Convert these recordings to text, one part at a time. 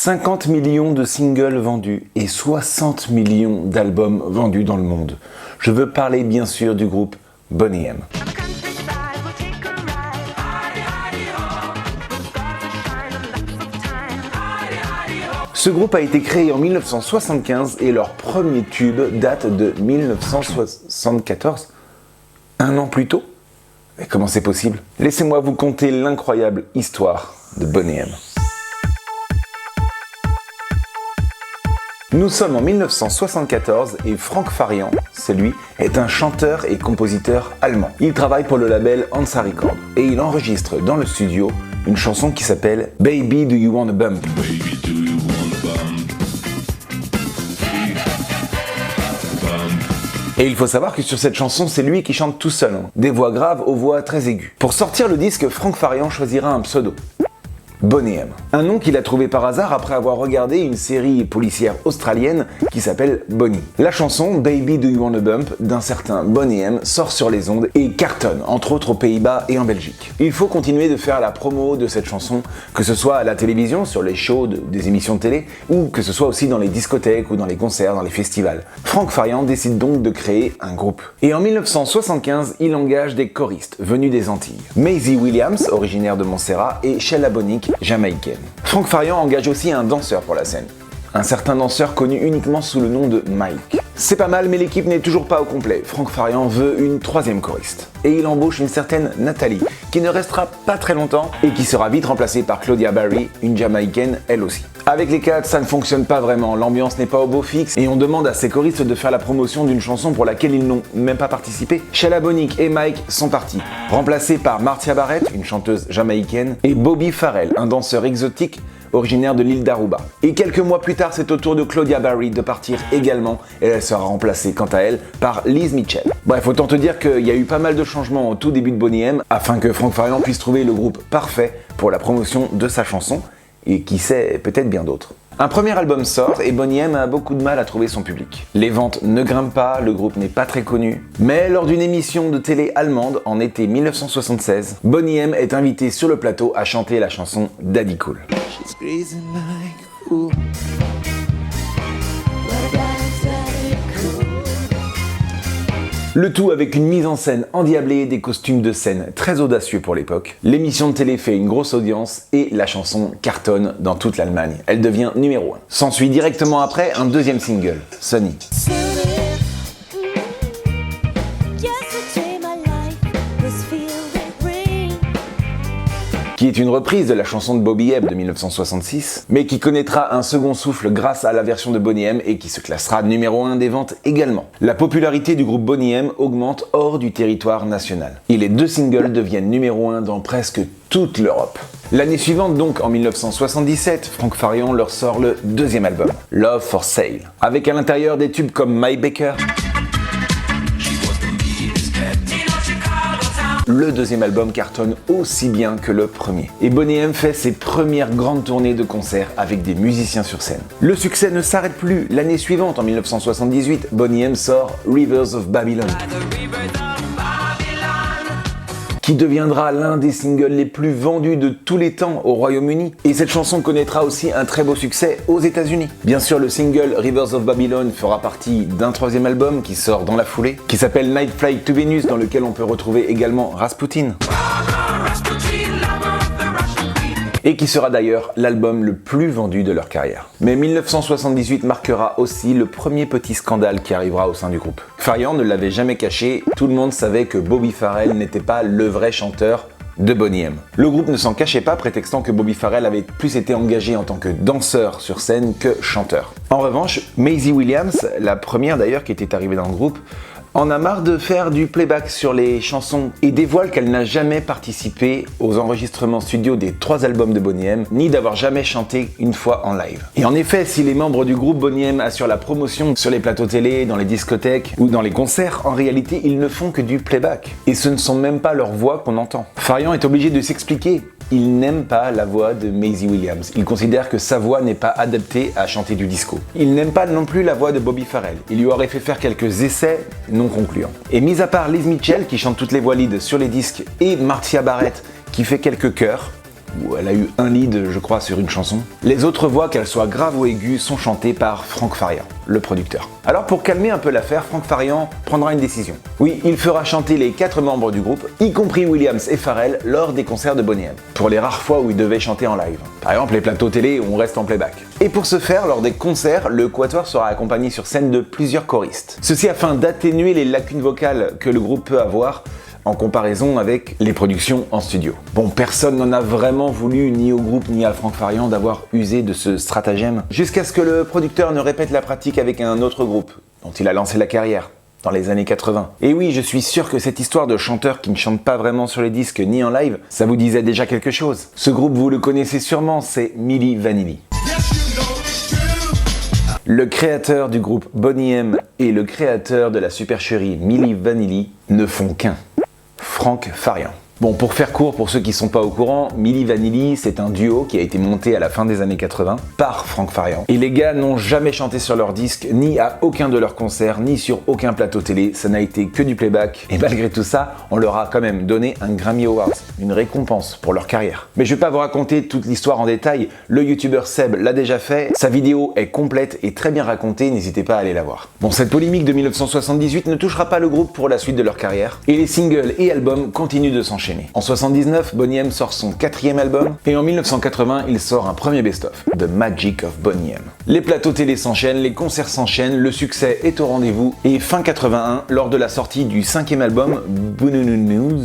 50 millions de singles vendus et 60 millions d'albums vendus dans le monde. Je veux parler bien sûr du groupe Boney M. Ce groupe a été créé en 1975 et leur premier tube date de 1974. Un an plus tôt? Mais comment c'est possible? Laissez-moi vous conter l'incroyable histoire de Boney M. Nous sommes en 1974 et Frank Farian, c'est lui, est un chanteur et compositeur allemand. Il travaille pour le label Hansa Records et il enregistre dans le studio une chanson qui s'appelle Baby Do You Wanna Bump. Baby, do you wanna bump? Et il faut savoir que sur cette chanson, c'est lui qui chante tout seul, des voix graves aux voix très aiguës. Pour sortir le disque, Frank Farian choisira un pseudo. Boney M. Un nom qu'il a trouvé par hasard après avoir regardé une série policière australienne qui s'appelle Bonnie. La chanson Baby Do You Wanna Bump d'un certain Boney M sort sur les ondes et cartonne, entre autres aux Pays-Bas et en Belgique. Il faut continuer de faire la promo de cette chanson, que ce soit à la télévision, sur les shows des émissions de télé, ou que ce soit aussi dans les discothèques ou dans les concerts, dans les festivals. Frank Farian décide donc de créer un groupe. Et en 1975, il engage des choristes venus des Antilles. Maisie Williams, originaire de Montserrat, et Sheila Bonnick, jamaïcaine. Frank Farian engage aussi un danseur pour la scène. Un certain danseur connu uniquement sous le nom de Mike. C'est pas mal, mais l'équipe n'est toujours pas au complet. Frank Farian veut une troisième choriste. Et il embauche une certaine Nathalie, qui ne restera pas très longtemps et qui sera vite remplacée par Claudia Barry, une jamaïcaine elle aussi. Avec les quatre, ça ne fonctionne pas vraiment, l'ambiance n'est pas au beau fixe et on demande à ces choristes de faire la promotion d'une chanson pour laquelle ils n'ont même pas participé. Sheila Bonnick et Mike sont partis, remplacés par Marcia Barrett, une chanteuse jamaïcaine, et Bobby Farrell, un danseur exotique originaire de l'île d'Aruba. Et quelques mois plus tard, c'est au tour de Claudia Barry de partir également et elle sera remplacée quant à elle par Liz Mitchell. Bref, autant te dire qu'il y a eu pas mal de changements au tout début de Boney M afin que Frank Farian puisse trouver le groupe parfait pour la promotion de sa chanson et qui sait, peut-être bien d'autres. Un premier album sort et Boney M a beaucoup de mal à trouver son public. Les ventes ne grimpent pas, le groupe n'est pas très connu. Mais lors d'une émission de télé allemande en été 1976, Boney M est invité sur le plateau à chanter la chanson Daddy Cool. Le tout avec une mise en scène endiablée et des costumes de scène très audacieux pour l'époque. L'émission de télé fait une grosse audience et la chanson cartonne dans toute l'Allemagne. Elle devient numéro 1. S'ensuit directement après un deuxième single, Sunny. Qui est une reprise de la chanson de Bobby Hebb de 1966, mais qui connaîtra un second souffle grâce à la version de Boney M et qui se classera numéro 1 des ventes également. La popularité du groupe Boney M augmente hors du territoire national. Et les deux singles deviennent numéro 1 dans presque toute l'Europe. L'année suivante, donc en 1977, Frank Farian leur sort le deuxième album, Love for Sale, avec à l'intérieur des tubes comme My Baker. Le deuxième album cartonne aussi bien que le premier. Et Boney M fait ses premières grandes tournées de concerts avec des musiciens sur scène. Le succès ne s'arrête plus. L'année suivante, en 1978, Boney M sort Rivers of Babylon, qui deviendra l'un des singles les plus vendus de tous les temps au Royaume-Uni. Et cette chanson connaîtra aussi un très beau succès aux États-Unis. Bien sûr, le single Rivers of Babylon fera partie d'un troisième album qui sort dans la foulée, qui s'appelle Night Flight to Venus, dans lequel on peut retrouver également Rasputin. Et qui sera d'ailleurs l'album le plus vendu de leur carrière. Mais 1978 marquera aussi le premier petit scandale qui arrivera au sein du groupe. Farian ne l'avait jamais caché, tout le monde savait que Bobby Farrell n'était pas le vrai chanteur de Boney M. Le groupe ne s'en cachait pas, prétextant que Bobby Farrell avait plus été engagé en tant que danseur sur scène que chanteur. En revanche, Maisie Williams, la première d'ailleurs qui était arrivée dans le groupe, en a marre de faire du playback sur les chansons et dévoile qu'elle n'a jamais participé aux enregistrements studio des 3 albums de Boney M, ni d'avoir jamais chanté une fois en live. Et en effet, si les membres du groupe Boney M assurent la promotion sur les plateaux télé, dans les discothèques ou dans les concerts, en réalité, ils ne font que du playback. Et ce ne sont même pas leurs voix qu'on entend. Farian est obligé de s'expliquer. Il n'aime pas la voix de Maisie Williams. Il considère que sa voix n'est pas adaptée à chanter du disco. Il n'aime pas non plus la voix de Bobby Farrell. Il lui aurait fait faire quelques essais non concluants. Et mis à part Liz Mitchell qui chante toutes les voix lead sur les disques et Marcia Barrett qui fait quelques chœurs, où elle a eu un lead, je crois, sur une chanson. Les autres voix, qu'elles soient graves ou aiguës, sont chantées par Franck Farian, le producteur. Alors pour calmer un peu l'affaire, Franck Farian prendra une décision. Oui, il fera chanter les 4 membres du groupe, y compris Williams et Pharrell, lors des concerts de Boney M, pour les rares fois où ils devaient chanter en live. Par exemple, les plateaux télé où on reste en playback. Et pour ce faire, lors des concerts, le quatuor sera accompagné sur scène de plusieurs choristes. Ceci afin d'atténuer les lacunes vocales que le groupe peut avoir en comparaison avec les productions en studio. Bon, personne n'en a vraiment voulu, ni au groupe ni à Franck Farian, d'avoir usé de ce stratagème, jusqu'à ce que le producteur ne répète la pratique avec un autre groupe, dont il a lancé la carrière, dans les années 80. Et oui, je suis sûr que cette histoire de chanteur qui ne chante pas vraiment sur les disques ni en live, ça vous disait déjà quelque chose. Ce groupe, vous le connaissez sûrement, c'est Milli Vanilli. Le créateur du groupe Boney M et le créateur de la supercherie Milli Vanilli ne font qu'un. Franck Farian. Bon, pour faire court, pour ceux qui sont pas au courant, Milli Vanilli, c'est un duo qui a été monté à la fin des années 80 par Franck Farian. Et les gars n'ont jamais chanté sur leur disque, ni à aucun de leurs concerts, ni sur aucun plateau télé, ça n'a été que du playback. Et malgré tout ça, on leur a quand même donné un Grammy Awards, une récompense pour leur carrière. Mais je vais pas vous raconter toute l'histoire en détail, le youtubeur Seb l'a déjà fait, sa vidéo est complète et très bien racontée, n'hésitez pas à aller la voir. Bon, cette polémique de 1978 ne touchera pas le groupe pour la suite de leur carrière, et les singles et albums continuent de s'enchaîner. En 79, Boney M sort son 4e album et en 1980, il sort un premier best-of, The Magic of Boney M. Les plateaux télé s'enchaînent, les concerts s'enchaînent, le succès est au rendez-vous et fin 81, lors de la sortie du 5e album, Bununu News,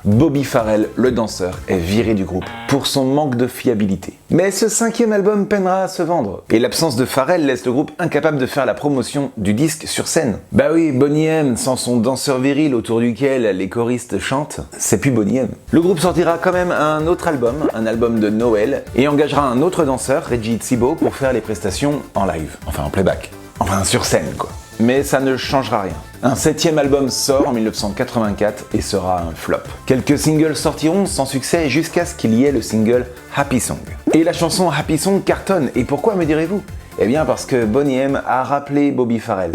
Bobby Farrell, le danseur, est viré du groupe pour son manque de fiabilité. Mais ce 5e album peinera à se vendre, et l'absence de Farrell laisse le groupe incapable de faire la promotion du disque sur scène. Bah oui, Boney M, sans son danseur viril autour duquel les choristes chantent, c'est plus Boney M. Le groupe sortira quand même un autre album, un album de Noël, et engagera un autre danseur, Reggie Tsibo, pour faire les prestations en live, enfin en playback, enfin sur scène quoi. Mais ça ne changera rien. Un 7e album sort en 1984 et sera un flop. Quelques singles sortiront sans succès jusqu'à ce qu'il y ait le single Happy Song. Et la chanson Happy Song cartonne. Et pourquoi, me direz-vous? Eh bien parce que Boney M a rappelé Bobby Farrell.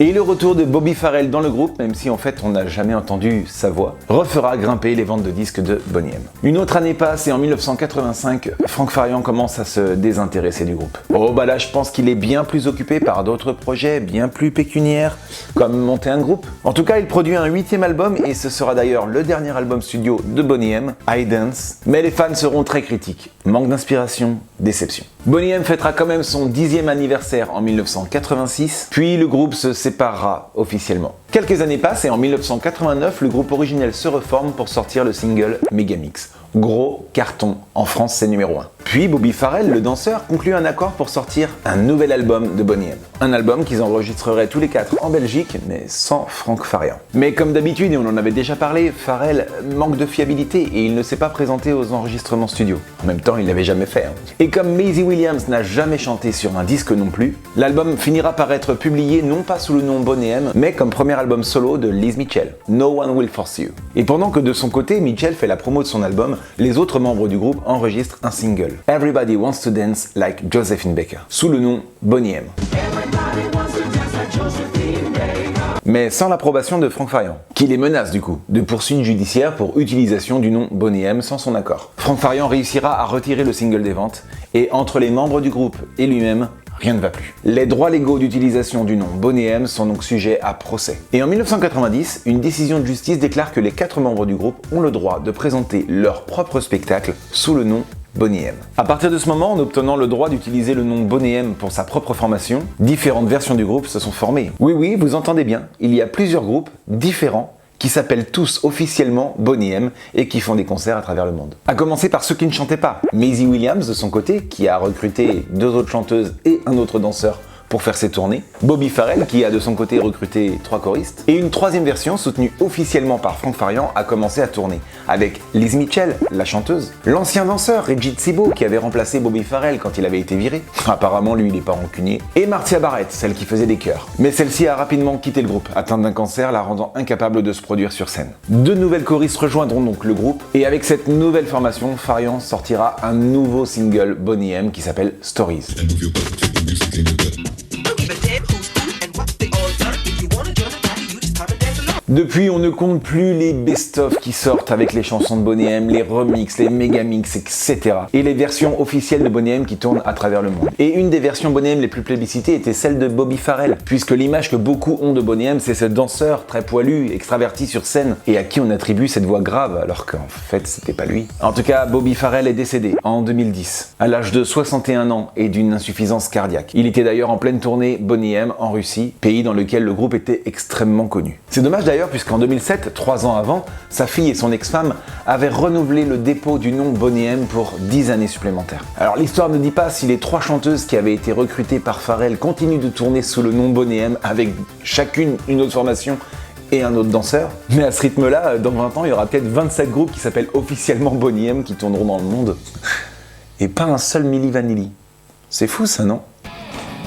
Et le retour de Bobby Farrell dans le groupe, même si en fait on n'a jamais entendu sa voix, refera grimper les ventes de disques de Boney M. Une autre année passe et en 1985, Franck Farian commence à se désintéresser du groupe. Oh bah là je pense qu'il est bien plus occupé par d'autres projets bien plus pécuniaires, comme monter un groupe. En tout cas il produit un 8e album et ce sera d'ailleurs le dernier album studio de Boney M, I Dance, mais les fans seront très critiques. Manque d'inspiration, déception. Boney M fêtera quand même son 10e anniversaire en 1986, puis le groupe se séparera officiellement. Quelques années passent et en 1989, le groupe originel se reforme pour sortir le single Megamix. Gros carton, en France c'est numéro 1. Puis Bobby Farrell, le danseur, conclut un accord pour sortir un nouvel album de Boney M. Un album qu'ils enregistreraient tous les 4 en Belgique, mais sans Franck Farian. Mais comme d'habitude, et on en avait déjà parlé, Farrell manque de fiabilité et il ne s'est pas présenté aux enregistrements studio. En même temps, il l'avait jamais fait. Et comme Maisie Williams n'a jamais chanté sur un disque non plus, l'album finira par être publié non pas sous le nom Boney M, mais comme premier album solo de Liz Mitchell, No One Will Force You. Et pendant que de son côté, Mitchell fait la promo de son album, les autres membres du groupe enregistrent un single, Everybody Wants to Dance Like Josephine Baker, sous le nom Boney M. Mais sans l'approbation de Franck Farian, qui les menace du coup de poursuites judiciaires pour utilisation du nom Boney M sans son accord. Franck Farian réussira à retirer le single des ventes, et entre les membres du groupe et lui-même, rien ne va plus. Les droits légaux d'utilisation du nom Boney M sont donc sujets à procès. Et en 1990, une décision de justice déclare que les 4 membres du groupe ont le droit de présenter leur propre spectacle sous le nom Boney M. À partir de ce moment, en obtenant le droit d'utiliser le nom Boney M pour sa propre formation, différentes versions du groupe se sont formées. Oui, vous entendez bien, il y a plusieurs groupes différents qui s'appellent tous officiellement Boney M et qui font des concerts à travers le monde. À commencer par ceux qui ne chantaient pas. Maisie Williams de son côté, qui a recruté 2 autres chanteuses et un autre danseur pour faire ses tournées, Bobby Farrell qui a de son côté recruté 3 choristes, et une 3e version soutenue officiellement par Franck Farian a commencé à tourner, avec Liz Mitchell, la chanteuse, l'ancien danseur Reggie Tsibo qui avait remplacé Bobby Farrell quand il avait été viré, apparemment lui il est pas rancunier, et Marcia Barrett, celle qui faisait des chœurs. Mais celle-ci a rapidement quitté le groupe, atteinte d'un cancer la rendant incapable de se produire sur scène. 2 nouvelles choristes rejoindront donc le groupe, et avec cette nouvelle formation, Farian sortira un nouveau single Boney M qui s'appelle Stories. Depuis, on ne compte plus les best-of qui sortent avec les chansons de Boney M, les remixes, les megamix, etc. Et les versions officielles de Boney M qui tournent à travers le monde. Et une des versions Boney M les plus plébiscitées était celle de Bobby Farrell, puisque l'image que beaucoup ont de Boney M, c'est ce danseur très poilu, extraverti sur scène, et à qui on attribue cette voix grave, alors qu'en fait, c'était pas lui. En tout cas, Bobby Farrell est décédé en 2010, à l'âge de 61 ans et d'une insuffisance cardiaque. Il était d'ailleurs en pleine tournée Boney M en Russie, pays dans lequel le groupe était extrêmement connu. C'est dommage d'ailleurs puisqu'en 2007, 3 ans avant, sa fille et son ex-femme avaient renouvelé le dépôt du nom Boney M pour 10 années supplémentaires. Alors l'histoire ne dit pas si les 3 chanteuses qui avaient été recrutées par Farrell continuent de tourner sous le nom Boney M avec chacune une autre formation et un autre danseur, mais à ce rythme-là, dans 20 ans, il y aura peut-être 27 groupes qui s'appellent officiellement Boney M qui tourneront dans le monde. Et pas un seul Milli Vanilli. C'est fou ça, non ?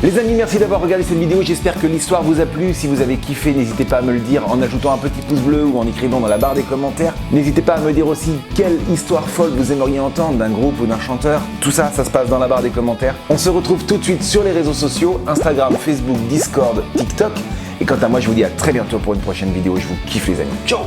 Les amis, merci d'avoir regardé cette vidéo, j'espère que l'histoire vous a plu. Si vous avez kiffé, n'hésitez pas à me le dire en ajoutant un petit pouce bleu ou en écrivant dans la barre des commentaires. N'hésitez pas à me dire aussi quelle histoire folle vous aimeriez entendre d'un groupe ou d'un chanteur. Tout ça, ça se passe dans la barre des commentaires. On se retrouve tout de suite sur les réseaux sociaux, Instagram, Facebook, Discord, TikTok. Et quant à moi, je vous dis à très bientôt pour une prochaine vidéo. Je vous kiffe les amis. Ciao!